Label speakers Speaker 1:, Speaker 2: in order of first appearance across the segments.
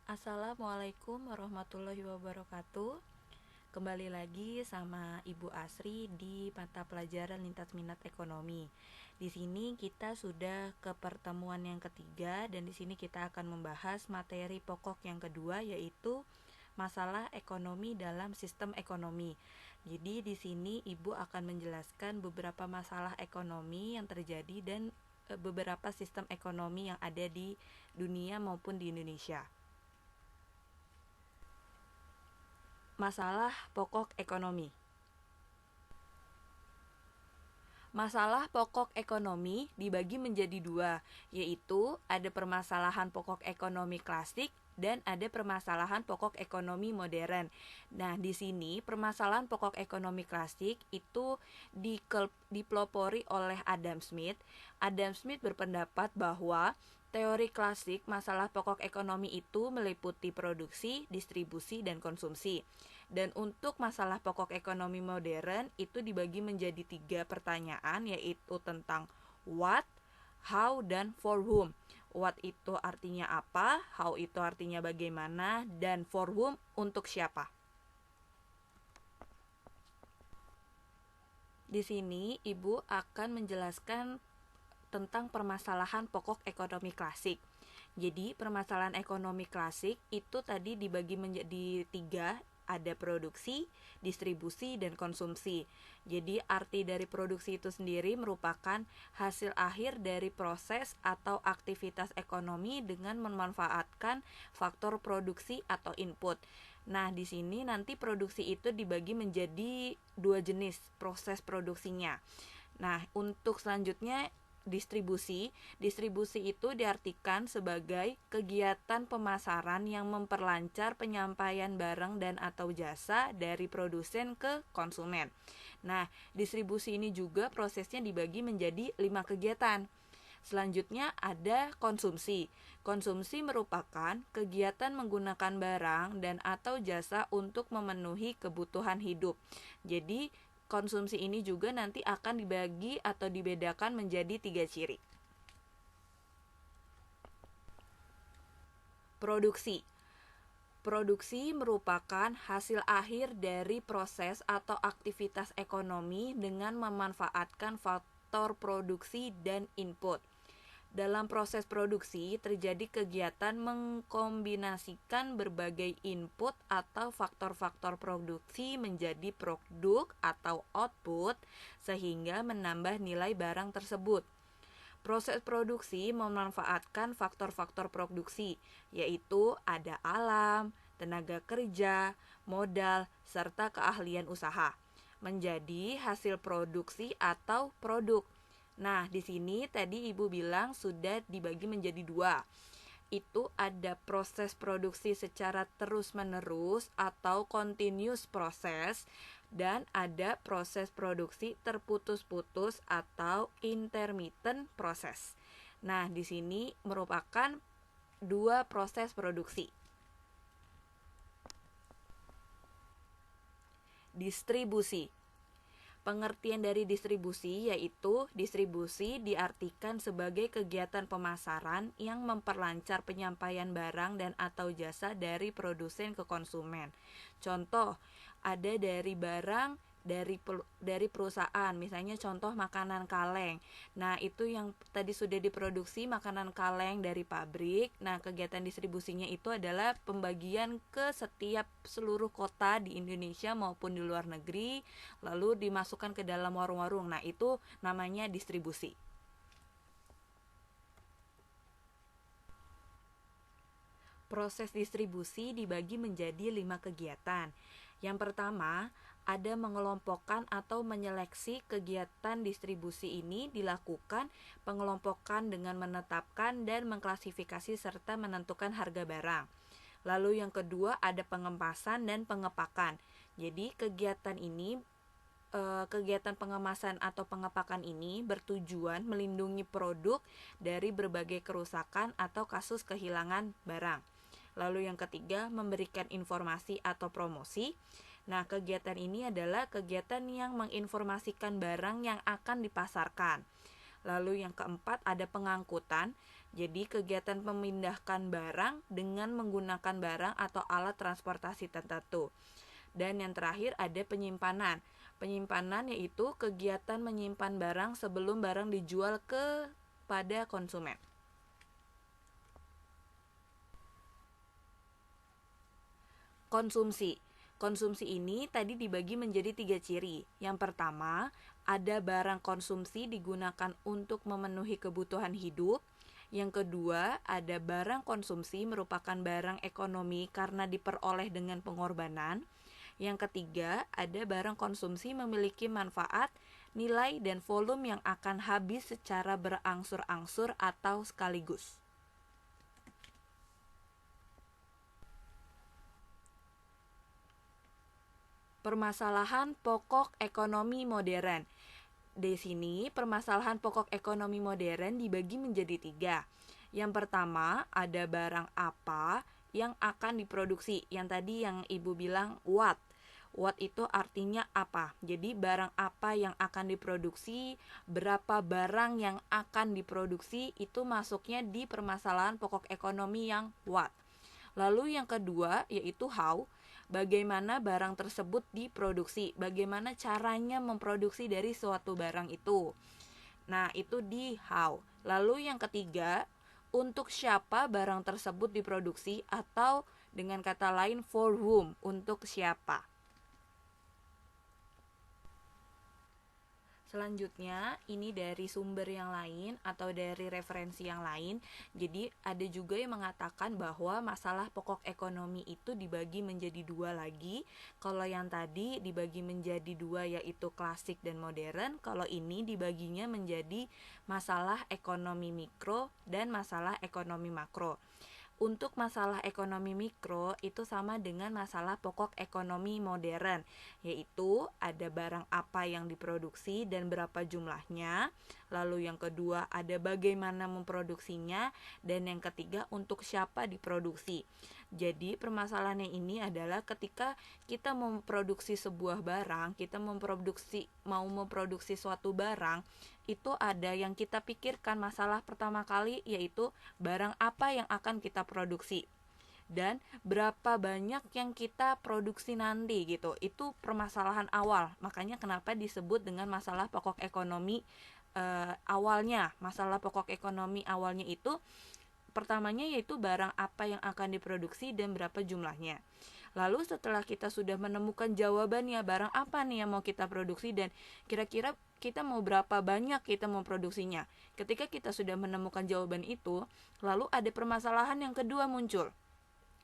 Speaker 1: Assalamualaikum warahmatullahi wabarakatuh. Kembali lagi sama Ibu Asri di mata pelajaran lintas minat ekonomi. Di sini kita sudah ke pertemuan yang ketiga dan di sini kita akan membahas materi pokok yang kedua, yaitu masalah ekonomi dalam sistem ekonomi. Jadi di sini Ibu akan menjelaskan beberapa masalah ekonomi yang terjadi dan beberapa sistem ekonomi yang ada di dunia maupun di Indonesia. Masalah pokok ekonomi. Masalah pokok ekonomi dibagi menjadi dua, yaitu ada permasalahan pokok ekonomi klasik dan ada permasalahan pokok ekonomi modern. Nah, di sini permasalahan pokok ekonomi klasik itu dipelopori oleh Adam Smith. Adam Smith berpendapat bahwa teori klasik masalah pokok ekonomi itu meliputi produksi, distribusi, dan konsumsi. Dan untuk masalah pokok ekonomi modern itu dibagi menjadi 3 pertanyaan, yaitu tentang what, how, dan for whom. What itu artinya apa, how itu artinya bagaimana, dan for whom untuk siapa. Di sini Ibu akan menjelaskan tentang permasalahan pokok ekonomi klasik. Jadi permasalahan ekonomi klasik itu tadi dibagi menjadi 3, ada produksi, distribusi, dan konsumsi. Jadi arti dari produksi itu sendiri merupakan hasil akhir dari proses atau aktivitas ekonomi dengan memanfaatkan faktor produksi atau input. Nah, di sini nanti produksi itu dibagi menjadi 2 jenis proses produksinya. Nah, untuk selanjutnya distribusi itu diartikan sebagai kegiatan pemasaran yang memperlancar penyampaian barang dan atau jasa dari produsen ke konsumen. Nah, distribusi ini juga prosesnya dibagi menjadi 5 kegiatan. Selanjutnya ada konsumsi. Konsumsi merupakan kegiatan menggunakan barang dan atau jasa untuk memenuhi kebutuhan hidup. Jadi konsumsi ini juga nanti akan dibagi atau dibedakan menjadi 3 ciri. Produksi. Produksi merupakan hasil akhir dari proses atau aktivitas ekonomi dengan memanfaatkan faktor produksi dan input. Dalam proses produksi terjadi kegiatan mengkombinasikan berbagai input atau faktor-faktor produksi menjadi produk atau output sehingga menambah nilai barang tersebut. Proses produksi memanfaatkan faktor-faktor produksi, yaitu ada alam, tenaga kerja, modal, serta keahlian usaha, menjadi hasil produksi atau produk. Nah, di sini tadi Ibu bilang sudah dibagi menjadi 2. Itu ada proses produksi secara terus-menerus atau continuous proses, dan ada proses produksi terputus-putus atau intermittent proses. Nah, di sini merupakan 2 proses produksi. Distribusi. Pengertian dari distribusi yaitu distribusi diartikan sebagai kegiatan pemasaran yang memperlancar penyampaian barang dan atau jasa dari produsen ke konsumen. Contoh, ada dari barang dari perusahaan, misalnya contoh makanan kaleng. Nah, itu yang tadi sudah diproduksi makanan kaleng dari pabrik. Nah, kegiatan distribusinya itu adalah pembagian ke setiap seluruh kota di Indonesia maupun di luar negeri, lalu dimasukkan ke dalam warung-warung. Nah, itu namanya distribusi. Proses distribusi dibagi menjadi 5 kegiatan. Yang pertama, ada mengelompokkan atau menyeleksi kegiatan distribusi ini dilakukan pengelompokan dengan menetapkan dan mengklasifikasi serta menentukan harga barang. Lalu yang kedua ada pengemasan dan pengepakan. Jadi kegiatan pengemasan atau pengepakan ini bertujuan melindungi produk dari berbagai kerusakan atau kasus kehilangan barang. Lalu yang ketiga, memberikan informasi atau promosi. Nah, kegiatan ini adalah kegiatan yang menginformasikan barang yang akan dipasarkan. Lalu yang keempat ada pengangkutan. Jadi kegiatan memindahkan barang dengan menggunakan barang atau alat transportasi tertentu. Dan yang terakhir ada penyimpanan. Penyimpanan yaitu kegiatan menyimpan barang sebelum barang dijual kepada konsumen. Konsumsi. Konsumsi ini tadi dibagi menjadi 3 ciri. Yang pertama, ada barang konsumsi digunakan untuk memenuhi kebutuhan hidup. Yang kedua, ada barang konsumsi merupakan barang ekonomi karena diperoleh dengan pengorbanan. Yang ketiga, ada barang konsumsi memiliki manfaat, nilai, dan volume yang akan habis secara berangsur-angsur atau sekaligus. Permasalahan pokok ekonomi modern. Di sini, permasalahan pokok ekonomi modern dibagi menjadi 3. Yang pertama, ada barang apa yang akan diproduksi. Yang tadi yang Ibu bilang what. What itu artinya apa. Jadi barang apa yang akan diproduksi, berapa barang yang akan diproduksi, itu masuknya di permasalahan pokok ekonomi yang what. Lalu yang kedua yaitu how. Bagaimana barang tersebut diproduksi, bagaimana caranya memproduksi dari suatu barang itu. Nah, itu di how. Lalu yang ketiga, untuk siapa barang tersebut diproduksi, atau dengan kata lain for whom, untuk siapa. Selanjutnya, ini dari sumber yang lain atau dari referensi yang lain. Jadi, ada juga yang mengatakan bahwa masalah pokok ekonomi itu dibagi menjadi 2 lagi. Kalau yang tadi dibagi menjadi 2 yaitu klasik dan modern, kalau ini dibaginya menjadi masalah ekonomi mikro dan masalah ekonomi makro. Untuk masalah ekonomi mikro itu sama dengan masalah pokok ekonomi modern, yaitu ada barang apa yang diproduksi dan berapa jumlahnya. Lalu yang kedua ada bagaimana memproduksinya, dan yang ketiga untuk siapa diproduksi. Jadi permasalahannya ini adalah ketika kita memproduksi sebuah barang, kita mau memproduksi suatu barang, itu ada yang kita pikirkan masalah pertama kali, yaitu barang apa yang akan kita produksi dan berapa banyak yang kita produksi nanti gitu. Itu permasalahan awal. Makanya kenapa disebut dengan masalah pokok ekonomi awalnya. Masalah pokok ekonomi awalnya itu pertamanya yaitu barang apa yang akan diproduksi dan berapa jumlahnya. Lalu setelah kita sudah menemukan jawabannya, barang apa nih yang mau kita produksi dan kira-kira kita mau berapa banyak kita memproduksinya. Ketika kita sudah menemukan jawaban itu, lalu ada permasalahan yang kedua muncul,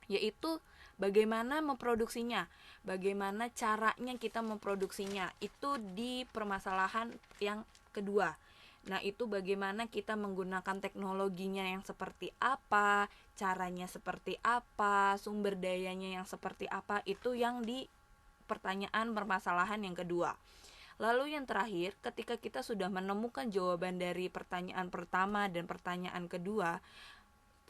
Speaker 1: yaitu bagaimana memproduksinya, bagaimana caranya kita memproduksinya. Itu di permasalahan yang kedua. Nah, itu bagaimana kita menggunakan teknologinya yang seperti apa, caranya seperti apa, sumber dayanya yang seperti apa, itu yang di pertanyaan permasalahan yang kedua. Lalu yang terakhir, ketika kita sudah menemukan jawaban dari pertanyaan pertama dan pertanyaan kedua,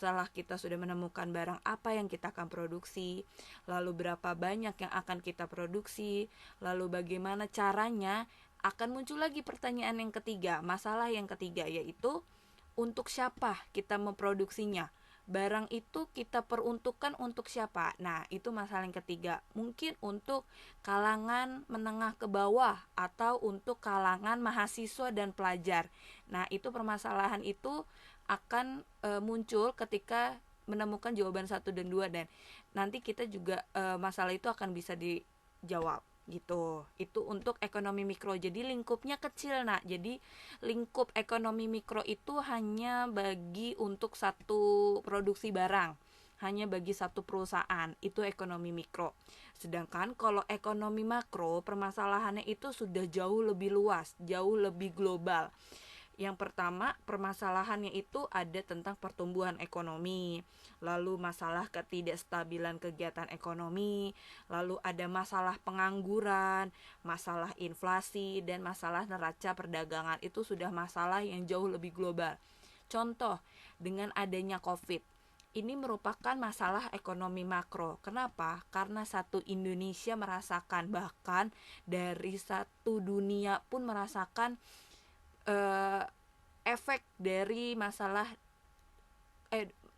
Speaker 1: setelah kita sudah menemukan barang apa yang kita akan produksi, lalu berapa banyak yang akan kita produksi, lalu bagaimana caranya, akan muncul lagi pertanyaan yang ketiga, masalah yang ketiga, yaitu untuk siapa kita memproduksinya. Barang itu kita peruntukkan untuk siapa. Nah, itu masalah yang ketiga. Mungkin untuk kalangan menengah ke bawah atau untuk kalangan mahasiswa dan pelajar. Nah, itu permasalahan itu akan muncul ketika menemukan jawaban 1 dan 2, dan nanti kita juga masalah itu akan bisa dijawab gitu. Itu untuk ekonomi mikro. Jadi lingkupnya kecil, Nak. Jadi lingkup ekonomi mikro itu hanya bagi untuk satu produksi barang, hanya bagi satu perusahaan. Itu ekonomi mikro. Sedangkan kalau ekonomi makro, permasalahannya itu sudah jauh lebih luas, jauh lebih global. Yang pertama, permasalahannya itu ada tentang pertumbuhan ekonomi, lalu masalah ketidakstabilan kegiatan ekonomi, lalu ada masalah pengangguran, masalah inflasi, dan masalah neraca perdagangan. Itu sudah masalah yang jauh lebih global. Contoh, dengan adanya COVID, ini merupakan masalah ekonomi makro. Kenapa? Karena satu Indonesia merasakan, bahkan dari satu dunia pun merasakan efek dari masalah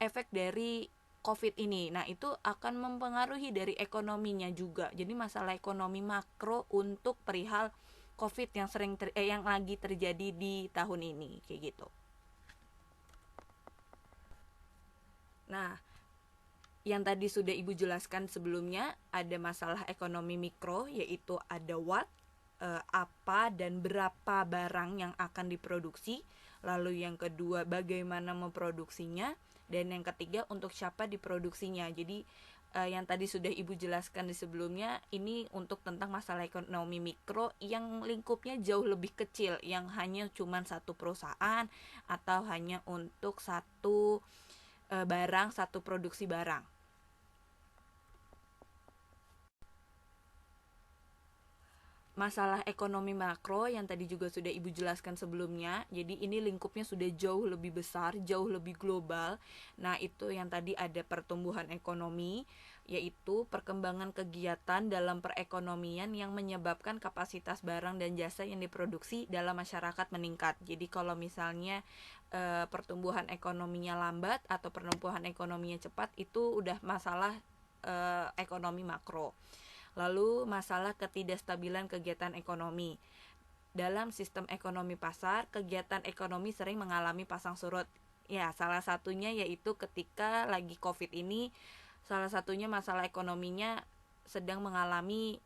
Speaker 1: efek dari COVID ini. Nah, itu akan mempengaruhi dari ekonominya juga. Jadi masalah ekonomi makro untuk perihal COVID yang yang lagi terjadi di tahun ini kayak gitu. Nah, yang tadi sudah Ibu jelaskan sebelumnya, ada masalah ekonomi mikro, yaitu ada what, apa dan berapa barang yang akan diproduksi. Lalu yang kedua, bagaimana memproduksinya. Dan yang ketiga, untuk siapa diproduksinya. Jadi yang tadi sudah Ibu jelaskan di sebelumnya, ini untuk tentang masalah ekonomi mikro yang lingkupnya jauh lebih kecil, yang hanya cuma satu perusahaan atau hanya untuk satu barang, satu produksi barang. Masalah ekonomi makro yang tadi juga sudah Ibu jelaskan sebelumnya. Jadi ini lingkupnya sudah jauh lebih besar, jauh lebih global. Nah, itu yang tadi ada pertumbuhan ekonomi, yaitu perkembangan kegiatan dalam perekonomian yang menyebabkan kapasitas barang dan jasa yang diproduksi dalam masyarakat meningkat. Jadi kalau misalnya pertumbuhan ekonominya lambat atau pertumbuhan ekonominya cepat, itu udah masalah ekonomi makro. Lalu masalah ketidakstabilan kegiatan ekonomi. Dalam sistem ekonomi pasar, kegiatan ekonomi sering mengalami pasang surut. Ya, salah satunya yaitu ketika lagi COVID ini, salah satunya masalah ekonominya sedang mengalami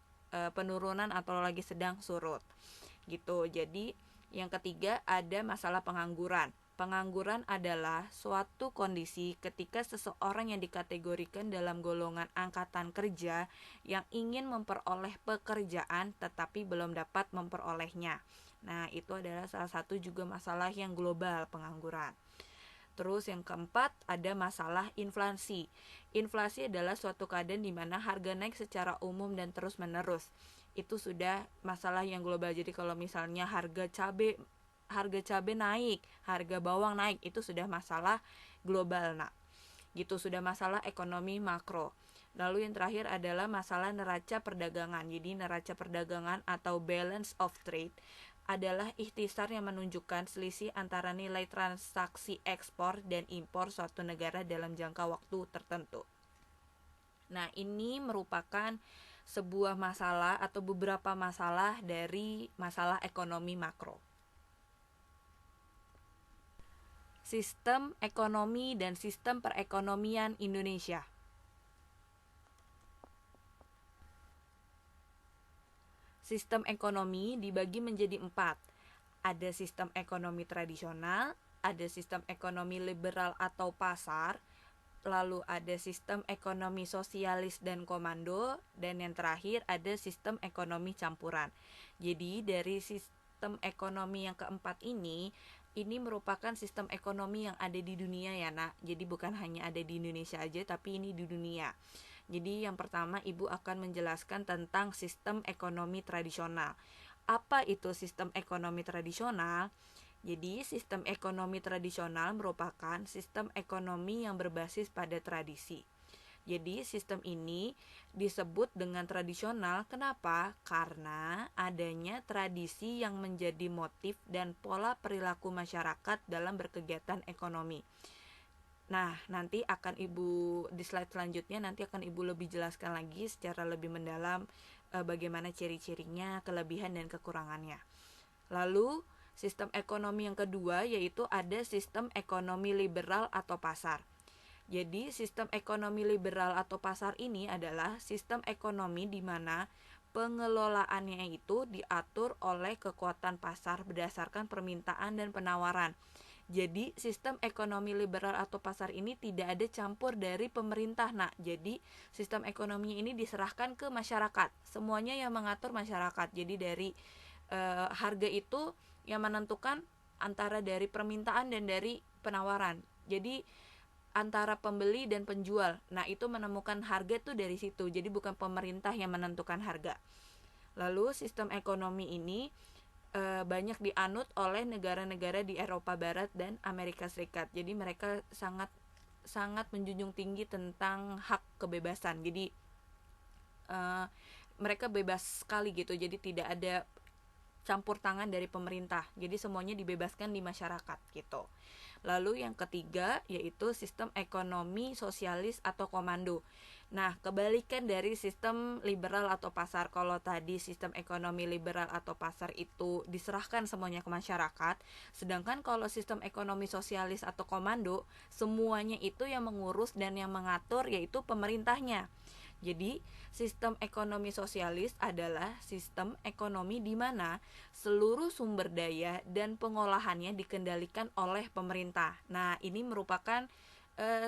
Speaker 1: penurunan atau lagi sedang surut. Gitu. Jadi, yang ketiga ada masalah pengangguran. Pengangguran adalah suatu kondisi ketika seseorang yang dikategorikan dalam golongan angkatan kerja yang ingin memperoleh pekerjaan tetapi belum dapat memperolehnya. Nah, itu adalah salah satu juga masalah yang global, pengangguran. Terus yang keempat ada masalah inflasi. Inflasi adalah suatu keadaan di mana harga naik secara umum dan terus-menerus. Itu sudah masalah yang global. Jadi kalau misalnya harga cabai naik, harga bawang naik, itu sudah masalah global. Nah, gitu, sudah masalah ekonomi makro. Lalu yang terakhir adalah masalah neraca perdagangan. Jadi neraca perdagangan atau balance of trade adalah ikhtisar yang menunjukkan selisih antara nilai transaksi ekspor dan impor suatu negara dalam jangka waktu tertentu. Nah, ini merupakan sebuah masalah atau beberapa masalah dari masalah ekonomi makro. Sistem ekonomi dan sistem perekonomian Indonesia. Sistem ekonomi dibagi menjadi 4. Ada sistem ekonomi tradisional, ada sistem ekonomi liberal atau pasar, lalu ada sistem ekonomi sosialis dan komando, dan yang terakhir ada sistem ekonomi campuran. Jadi dari sistem ekonomi yang keempat ini merupakan sistem ekonomi yang ada di dunia ya nak. Jadi bukan hanya ada di Indonesia aja, tapi ini di dunia. Jadi yang pertama Ibu akan menjelaskan tentang sistem ekonomi tradisional. Apa itu sistem ekonomi tradisional? Jadi sistem ekonomi tradisional merupakan sistem ekonomi yang berbasis pada tradisi. Jadi sistem ini disebut dengan tradisional. Kenapa? Karena adanya tradisi yang menjadi motif dan pola perilaku masyarakat dalam berkegiatan ekonomi. Nah, nanti akan Ibu di slide selanjutnya nanti akan Ibu lebih jelaskan lagi secara lebih mendalam bagaimana ciri-cirinya, kelebihan dan kekurangannya. Lalu sistem ekonomi yang kedua yaitu ada sistem ekonomi liberal atau pasar. Jadi sistem ekonomi liberal atau pasar ini adalah sistem ekonomi di mana pengelolaannya itu diatur oleh kekuatan pasar berdasarkan permintaan dan penawaran. Jadi sistem ekonomi liberal atau pasar ini tidak ada campur dari pemerintah. Nah, jadi sistem ekonomi ini diserahkan ke masyarakat. Semuanya yang mengatur masyarakat. Jadi dari harga itu yang menentukan antara dari permintaan dan dari penawaran. Jadi antara pembeli dan penjual. Nah, itu menemukan harga tuh dari situ. Jadi bukan pemerintah yang menentukan harga. Lalu sistem ekonomi ini banyak dianut oleh negara-negara di Eropa Barat dan Amerika Serikat. Jadi mereka sangat menjunjung tinggi tentang hak kebebasan. Jadi mereka bebas sekali gitu. Jadi tidak ada campur tangan dari pemerintah. Jadi semuanya dibebaskan di masyarakat gitu. Lalu yang ketiga yaitu sistem ekonomi sosialis atau komando. Nah, kebalikan dari sistem liberal atau pasar. Kalau tadi sistem ekonomi liberal atau pasar itu diserahkan semuanya ke masyarakat, sedangkan kalau sistem ekonomi sosialis atau komando, semuanya itu yang mengurus dan yang mengatur yaitu pemerintahnya. Jadi, sistem ekonomi sosialis adalah sistem ekonomi di mana seluruh sumber daya dan pengolahannya dikendalikan oleh pemerintah. Nah, ini merupakan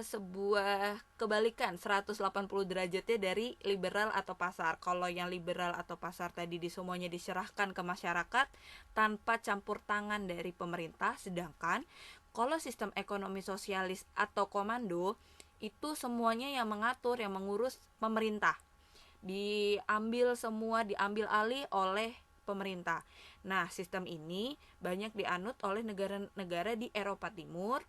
Speaker 1: sebuah kebalikan 180 derajatnya dari liberal atau pasar. Kalau yang liberal atau pasar tadi semuanya diserahkan ke masyarakat tanpa campur tangan dari pemerintah, sedangkan kalau sistem ekonomi sosialis atau komando itu semuanya yang mengatur, yang mengurus pemerintah. Diambil alih oleh pemerintah. Nah, sistem ini banyak dianut oleh negara-negara di Eropa Timur,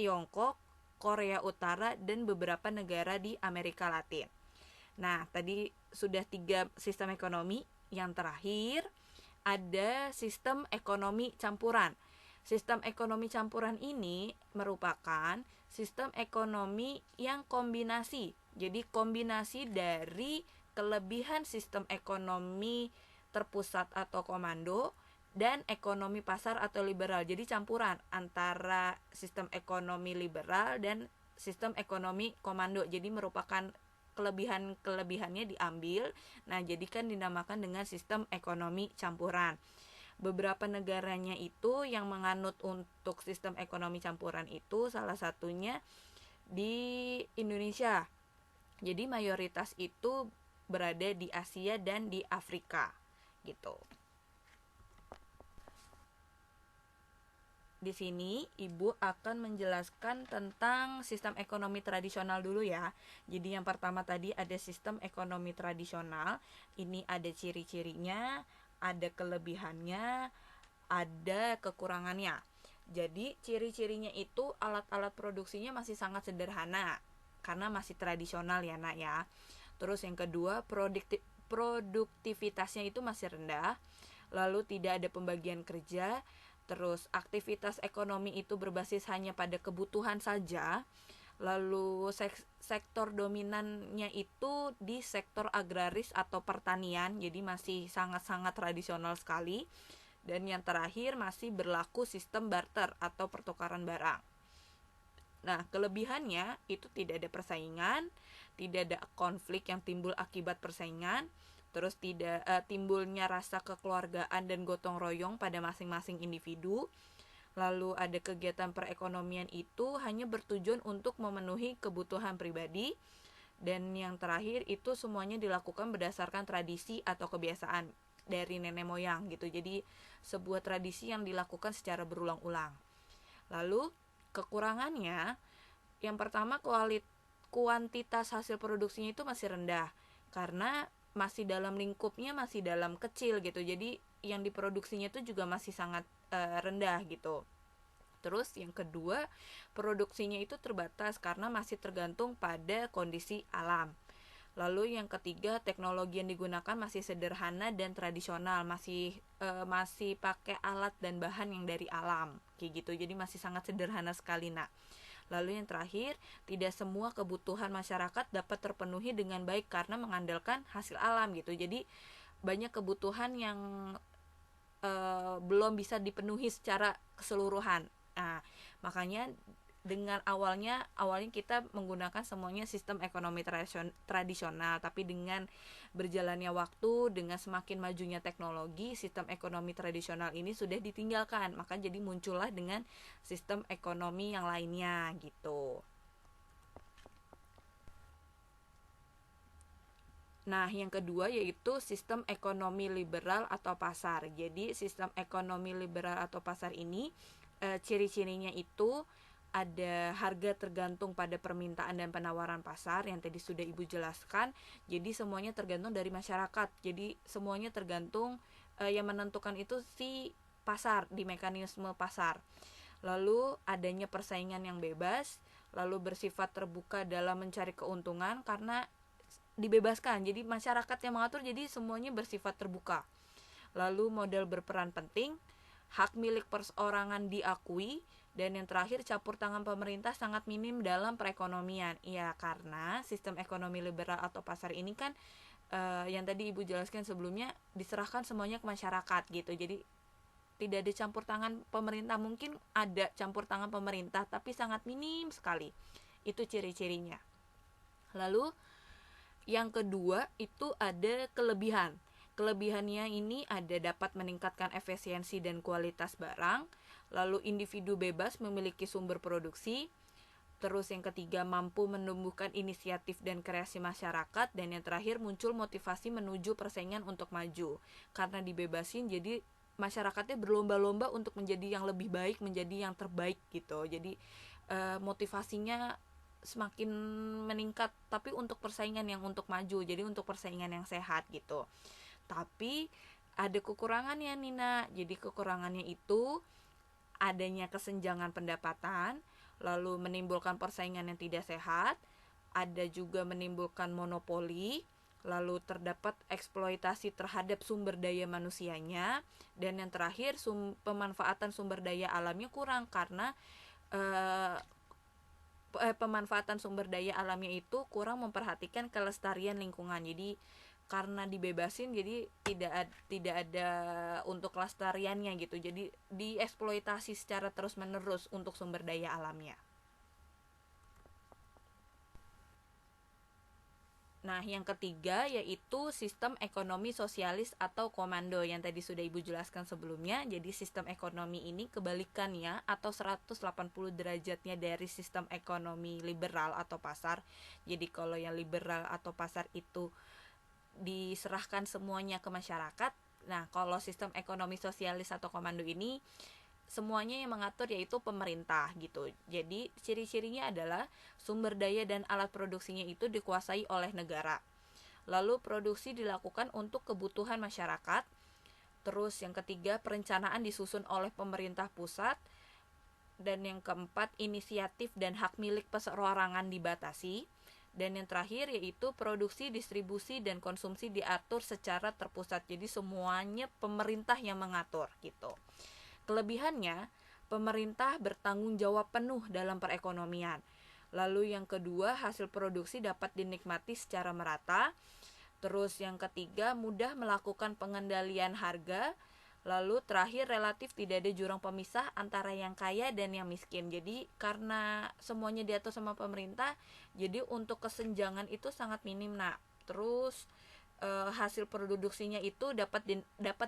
Speaker 1: Tiongkok, Korea Utara, dan beberapa negara di Amerika Latin. Nah, tadi sudah 3 sistem ekonomi. Yang terakhir ada sistem ekonomi campuran. Sistem ekonomi campuran ini merupakan sistem ekonomi yang kombinasi. Jadi kombinasi dari kelebihan sistem ekonomi terpusat atau komando dan ekonomi pasar atau liberal. Jadi campuran antara sistem ekonomi liberal dan sistem ekonomi komando. Jadi merupakan kelebihannya diambil. Nah, jadi kan dinamakan dengan sistem ekonomi campuran. Beberapa negaranya itu yang menganut untuk sistem ekonomi campuran itu salah satunya di Indonesia. Jadi mayoritas itu berada di Asia dan di Afrika gitu. Di sini Ibu akan menjelaskan tentang sistem ekonomi tradisional dulu ya. Jadi yang pertama tadi ada sistem ekonomi tradisional. Ini ada ciri-cirinya, ada kelebihannya, ada kekurangannya. Jadi ciri-cirinya itu alat-alat produksinya masih sangat sederhana karena masih tradisional ya nak ya. Terus yang kedua produktivitasnya itu masih rendah. Lalu tidak ada pembagian kerja. Terus aktivitas ekonomi itu berbasis hanya pada kebutuhan saja. Lalu sektor dominannya itu di sektor agraris atau pertanian. Jadi masih sangat-sangat tradisional sekali. Dan yang terakhir masih berlaku sistem barter atau pertukaran barang. Nah, kelebihannya itu tidak ada persaingan, tidak ada konflik yang timbul akibat persaingan, terus tidak timbulnya rasa kekeluargaan dan gotong royong pada masing-masing individu. Lalu ada kegiatan perekonomian itu hanya bertujuan untuk memenuhi kebutuhan pribadi. Dan yang terakhir itu semuanya dilakukan berdasarkan tradisi atau kebiasaan dari nenek moyang gitu. Jadi sebuah tradisi yang dilakukan secara berulang-ulang. Lalu kekurangannya, yang pertama kuantitas hasil produksinya itu masih rendah karena masih dalam lingkupnya, masih dalam kecil gitu. Jadi yang diproduksinya itu juga masih sangat rendah gitu. Terus yang kedua, produksinya itu terbatas karena masih tergantung pada kondisi alam. Lalu yang ketiga, teknologi yang digunakan masih sederhana dan tradisional, masih pakai alat dan bahan yang dari alam kayak gitu. Jadi masih sangat sederhana sekali nak. Lalu yang terakhir, tidak semua kebutuhan masyarakat dapat terpenuhi dengan baik karena mengandalkan hasil alam gitu. Jadi banyak kebutuhan yang belum bisa dipenuhi secara keseluruhan. Nah, makanya dengan awalnya kita menggunakan semuanya sistem ekonomi tradisional, tapi dengan berjalannya waktu, dengan semakin majunya teknologi, sistem ekonomi tradisional ini sudah ditinggalkan, maka jadi muncullah dengan sistem ekonomi yang lainnya gitu. Nah, yang kedua yaitu sistem ekonomi liberal atau pasar. Jadi sistem ekonomi liberal atau pasar ini ciri-cirinya itu ada harga tergantung pada permintaan dan penawaran pasar yang tadi sudah Ibu jelaskan. Jadi semuanya tergantung dari masyarakat. Jadi semuanya tergantung yang menentukan itu si pasar, di mekanisme pasar. Lalu adanya persaingan yang bebas, lalu bersifat terbuka dalam mencari keuntungan karena dibebaskan. Jadi masyarakat yang mengatur, jadi semuanya bersifat terbuka. Lalu modal berperan penting, hak milik perseorangan diakui, dan yang terakhir campur tangan pemerintah sangat minim dalam perekonomian. Ya, karena sistem ekonomi liberal atau pasar ini kan yang tadi Ibu jelaskan sebelumnya diserahkan semuanya ke masyarakat gitu. Jadi tidak ada campur tangan pemerintah. Mungkin ada campur tangan pemerintah tapi sangat minim sekali. Itu ciri-cirinya. Lalu yang kedua itu ada kelebihan. Kelebihannya ini ada dapat meningkatkan efisiensi dan kualitas barang. Lalu individu bebas memiliki sumber produksi. Terus yang ketiga mampu menumbuhkan inisiatif dan kreasi masyarakat. Dan yang terakhir muncul motivasi menuju persaingan untuk maju. Karena dibebasin jadi masyarakatnya berlomba-lomba untuk menjadi yang lebih baik, menjadi yang terbaik gitu. Jadi motivasinya semakin meningkat, tapi untuk persaingan yang untuk maju, jadi untuk persaingan yang sehat gitu. Tapi ada kekurangannya Nina. Jadi kekurangannya itu adanya kesenjangan pendapatan, lalu menimbulkan persaingan yang tidak sehat, ada juga menimbulkan monopoli, lalu terdapat eksploitasi terhadap sumber daya manusianya, dan yang terakhir pemanfaatan sumber daya alamnya kurang karena pemanfaatan sumber daya alamnya itu kurang memperhatikan kelestarian lingkungan. Jadi karena dibebasin jadi tidak ada untuk kelestariannya gitu. Jadi dieksploitasi secara terus-menerus untuk sumber daya alamnya. Nah, yang ketiga yaitu sistem ekonomi sosialis atau komando yang tadi sudah Ibu jelaskan sebelumnya. Jadi sistem ekonomi ini kebalikannya atau 180 derajatnya dari sistem ekonomi liberal atau pasar. Jadi kalau yang liberal atau pasar itu diserahkan semuanya ke masyarakat. Nah, kalau sistem ekonomi sosialis atau komando ini semuanya yang mengatur yaitu pemerintah gitu. Jadi ciri-cirinya adalah sumber daya dan alat produksinya itu dikuasai oleh negara. Lalu produksi dilakukan untuk kebutuhan masyarakat. Terus yang ketiga, perencanaan disusun oleh pemerintah pusat. Dan yang keempat, inisiatif dan hak milik perseorangan dibatasi. Dan yang terakhir yaitu produksi, distribusi, dan konsumsi diatur secara terpusat. Jadi semuanya pemerintah yang mengatur gitu. Kelebihannya, pemerintah bertanggung jawab penuh dalam perekonomian. Lalu yang kedua, hasil produksi dapat dinikmati secara merata. Terus yang ketiga, mudah melakukan pengendalian harga. Lalu terakhir, relatif tidak ada jurang pemisah antara yang kaya dan yang miskin. Jadi karena semuanya diatur sama pemerintah, jadi untuk kesenjangan itu sangat minim. Nah, terus hasil produksinya itu dapat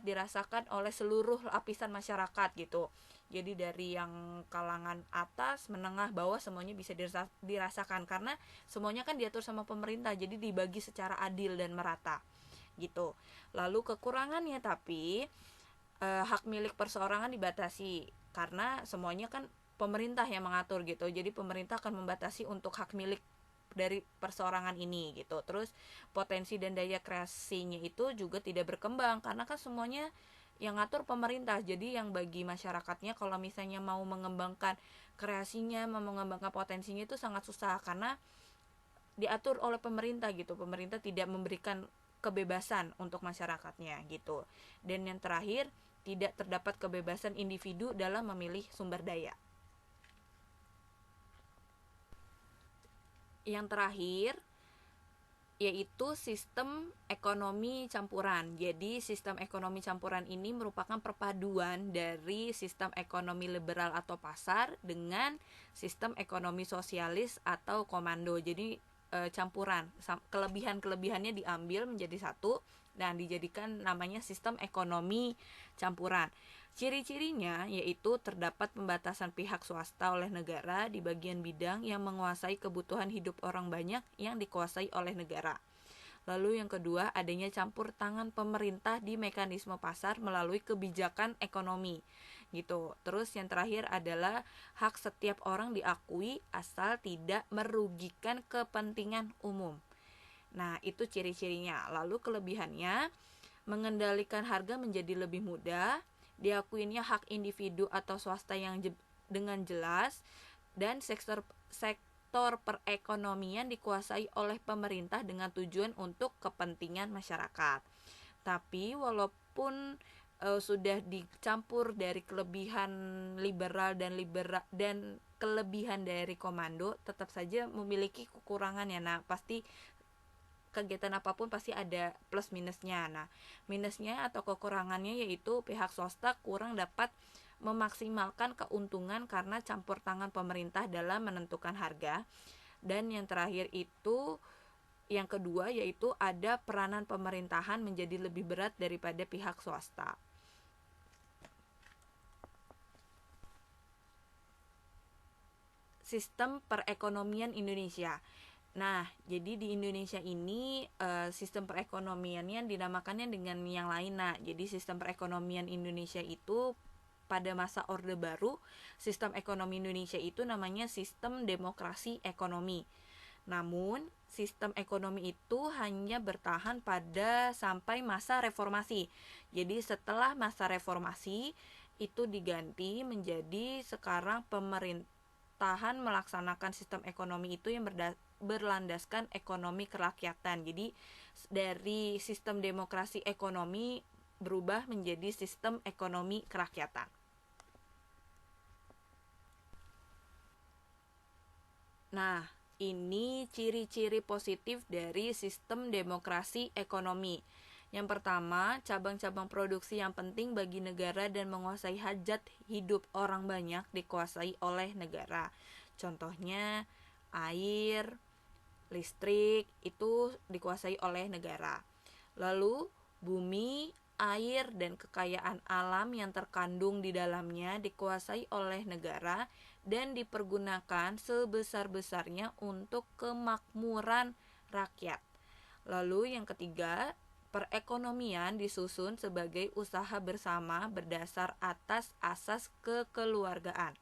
Speaker 1: dirasakan oleh seluruh lapisan masyarakat gitu. Jadi dari yang kalangan atas, menengah, bawah semuanya bisa dirasakan karena semuanya kan diatur sama pemerintah. Jadi dibagi secara adil dan merata gitu. Lalu kekurangannya tapi hak milik perseorangan dibatasi karena semuanya kan pemerintah yang mengatur gitu. Jadi pemerintah akan membatasi untuk hak milik dari perseorangan ini gitu. Terus potensi dan daya kreasinya itu juga tidak berkembang karena kan semuanya yang ngatur pemerintah. Jadi yang bagi masyarakatnya kalau misalnya mau mengembangkan kreasinya, mau mengembangkan potensinya itu sangat susah karena diatur oleh pemerintah gitu. Pemerintah tidak memberikan kebebasan untuk masyarakatnya gitu. Dan yang terakhir, tidak terdapat kebebasan individu dalam memilih sumber daya. Yang terakhir yaitu sistem ekonomi campuran. Jadi sistem ekonomi campuran ini merupakan perpaduan dari sistem ekonomi liberal atau pasar dengan sistem ekonomi sosialis atau komando. Jadi campuran, kelebihan-kelebihannya diambil menjadi satu dan dijadikan namanya sistem ekonomi campuran. Ciri-cirinya yaitu terdapat pembatasan pihak swasta oleh negara di bagian bidang yang menguasai kebutuhan hidup orang banyak yang dikuasai oleh negara. Lalu yang kedua, adanya campur tangan pemerintah di mekanisme pasar melalui kebijakan ekonomi gitu. Terus yang terakhir adalah hak setiap orang diakui asal tidak merugikan kepentingan umum. Nah, itu ciri-cirinya. Lalu kelebihannya, mengendalikan harga menjadi lebih mudah, diakuinya hak individu atau swasta yang dengan jelas, dan sektor perekonomian dikuasai oleh pemerintah dengan tujuan untuk kepentingan masyarakat. Tapi pun sudah dicampur dari kelebihan liberal dan kelebihan dari komando, tetap saja memiliki kekurangan ya. Nah, pasti kegiatan apapun pasti ada plus minusnya. Nah, minusnya atau kekurangannya yaitu pihak swasta kurang dapat memaksimalkan keuntungan karena campur tangan pemerintah dalam menentukan harga. Dan yang terakhir itu, yang kedua yaitu ada peranan pemerintahan menjadi lebih berat daripada pihak swasta. Sistem perekonomian Indonesia. Nah, jadi di Indonesia ini sistem perekonomiannya dinamakannya dengan yang lain. Nah, jadi sistem perekonomian Indonesia itu pada masa Orde Baru, sistem ekonomi Indonesia itu namanya sistem demokrasi ekonomi. Namun, sistem ekonomi itu hanya bertahan pada sampai masa reformasi. Jadi, setelah masa reformasi itu diganti menjadi sekarang pemerintahan melaksanakan sistem ekonomi itu yang berlandaskan ekonomi kerakyatan. Jadi, dari sistem demokrasi ekonomi berubah menjadi sistem ekonomi kerakyatan. Nah, ini ciri-ciri positif dari sistem demokrasi ekonomi. Yang pertama, cabang-cabang produksi yang penting bagi negara dan menguasai hajat hidup orang banyak dikuasai oleh negara. Contohnya, air, listrik itu dikuasai oleh negara. Lalu, bumi, air, dan kekayaan alam yang terkandung di dalamnya dikuasai oleh negara dan dipergunakan sebesar-besarnya untuk kemakmuran rakyat. Lalu yang ketiga, perekonomian disusun sebagai usaha bersama berdasar atas asas kekeluargaan.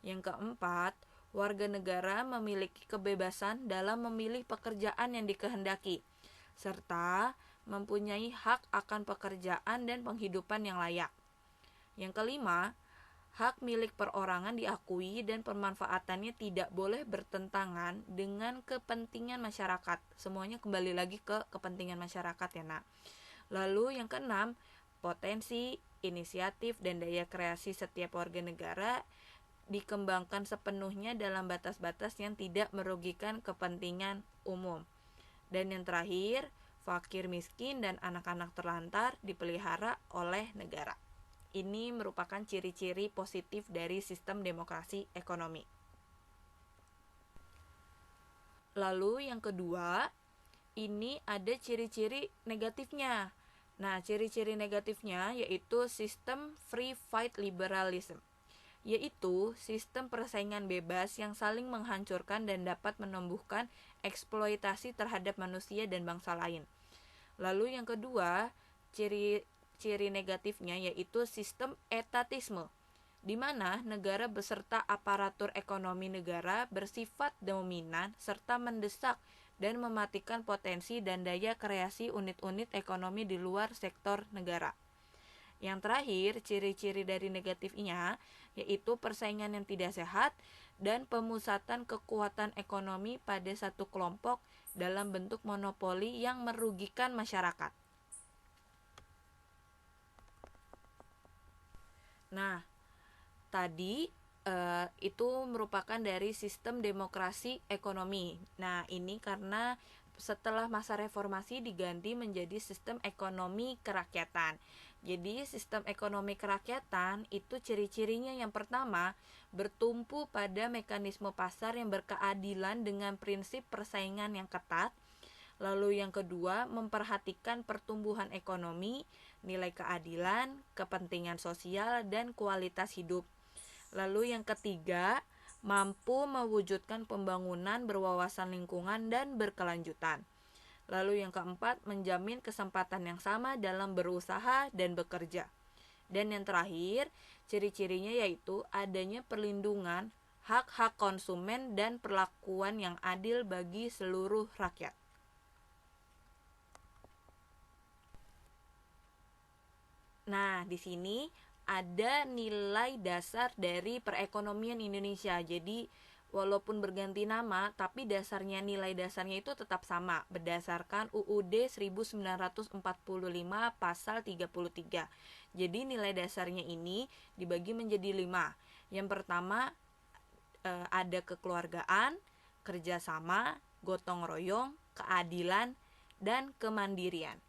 Speaker 1: Yang keempat, warga negara memiliki kebebasan dalam memilih pekerjaan yang dikehendaki, serta mempunyai hak akan pekerjaan dan penghidupan yang layak. Yang kelima, hak milik perorangan diakui dan pemanfaatannya tidak boleh bertentangan dengan kepentingan masyarakat. Semuanya kembali lagi ke kepentingan masyarakat ya, Nak. Lalu yang keenam, potensi, inisiatif, dan daya kreasi setiap warga negara dikembangkan sepenuhnya dalam batas-batas yang tidak merugikan kepentingan umum. Dan yang terakhir, fakir miskin dan anak-anak terlantar dipelihara oleh negara. Ini merupakan ciri-ciri positif dari sistem demokrasi ekonomi. Lalu yang kedua, ini ada ciri-ciri negatifnya. Nah, ciri-ciri negatifnya yaitu sistem free fight liberalism, yaitu sistem persaingan bebas yang saling menghancurkan dan dapat menumbuhkan eksploitasi terhadap manusia dan bangsa lain. Lalu yang kedua, ciri negatifnya yaitu sistem etatisme, di mana negara beserta aparatur ekonomi negara bersifat dominan serta mendesak dan mematikan potensi dan daya kreasi unit-unit ekonomi di luar sektor negara. Yang terakhir, ciri-ciri dari negatifnya yaitu persaingan yang tidak sehat dan pemusatan kekuatan ekonomi pada satu kelompok dalam bentuk monopoli yang merugikan masyarakat. Nah, tadi itu merupakan dari sistem demokrasi ekonomi. Nah, ini karena setelah masa reformasi diganti menjadi sistem ekonomi kerakyatan. Jadi, sistem ekonomi kerakyatan itu ciri-cirinya yang pertama, bertumpu pada mekanisme pasar yang berkeadilan dengan prinsip persaingan yang ketat. Lalu yang kedua, memperhatikan pertumbuhan ekonomi, nilai keadilan, kepentingan sosial, dan kualitas hidup. Lalu yang ketiga, mampu mewujudkan pembangunan berwawasan lingkungan dan berkelanjutan. Lalu yang keempat, menjamin kesempatan yang sama dalam berusaha dan bekerja. Dan yang terakhir, ciri-cirinya yaitu adanya perlindungan hak-hak konsumen dan perlakuan yang adil bagi seluruh rakyat. Nah, di sini ada nilai dasar dari perekonomian Indonesia. Jadi, Walaupun berganti nama, tapi nilai dasarnya itu tetap sama berdasarkan UUD 1945 pasal 33. Jadi nilai dasarnya ini dibagi menjadi 5. Yang pertama ada kekeluargaan, kerjasama, gotong royong, keadilan, dan kemandirian.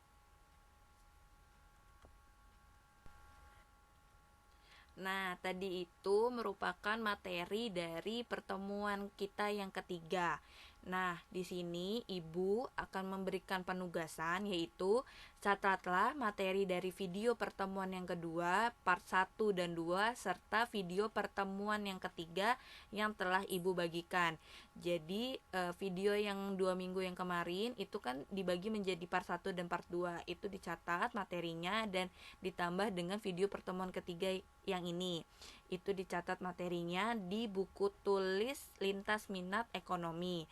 Speaker 1: Nah, tadi itu merupakan materi dari pertemuan kita yang ketiga. Nah, di sini Ibu akan memberikan penugasan, yaitu catatlah materi dari video pertemuan yang kedua, part 1 dan 2, serta video pertemuan yang ketiga yang telah Ibu bagikan. Jadi, video yang 2 minggu yang kemarin itu kan dibagi menjadi part 1 dan part 2. Itu dicatat materinya dan ditambah dengan video pertemuan ketiga yang ini. Itu dicatat materinya di buku tulis lintas minat ekonomi.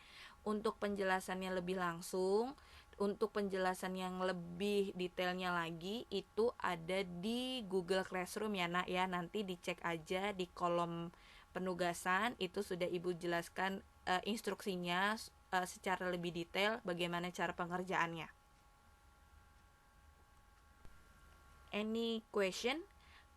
Speaker 1: Untuk penjelasannya lebih langsung, untuk penjelasan yang lebih detailnya lagi itu ada di Google Classroom ya Nak ya. Nanti dicek aja di kolom penugasan, itu sudah Ibu jelaskan instruksinya secara lebih detail bagaimana cara pengerjaannya. Any question?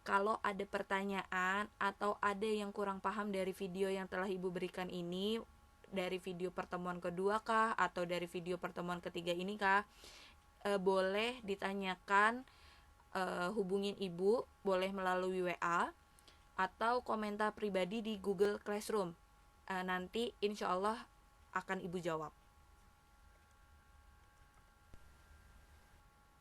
Speaker 1: Kalau ada pertanyaan atau ada yang kurang paham dari video yang telah Ibu berikan ini, dari video pertemuan kedua kah atau dari video pertemuan ketiga ini kah, boleh ditanyakan, hubungin Ibu, boleh melalui WA atau komentar pribadi di Google Classroom. Nanti insya Allah akan Ibu jawab.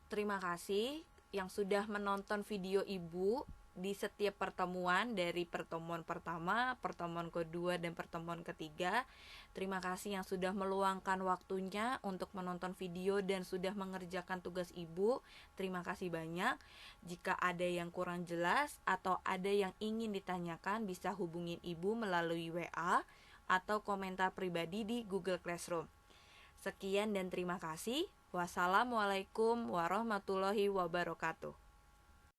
Speaker 1: Terima kasih yang sudah menonton video Ibu di setiap pertemuan, dari pertemuan pertama, pertemuan kedua, dan pertemuan ketiga. Terima kasih yang sudah meluangkan waktunya untuk menonton video dan sudah mengerjakan tugas Ibu. Terima kasih banyak. Jika ada yang kurang jelas atau ada yang ingin ditanyakan, bisa hubungin Ibu melalui WA atau komentar pribadi di Google Classroom. Sekian dan terima kasih. Wassalamualaikum warahmatullahi wabarakatuh.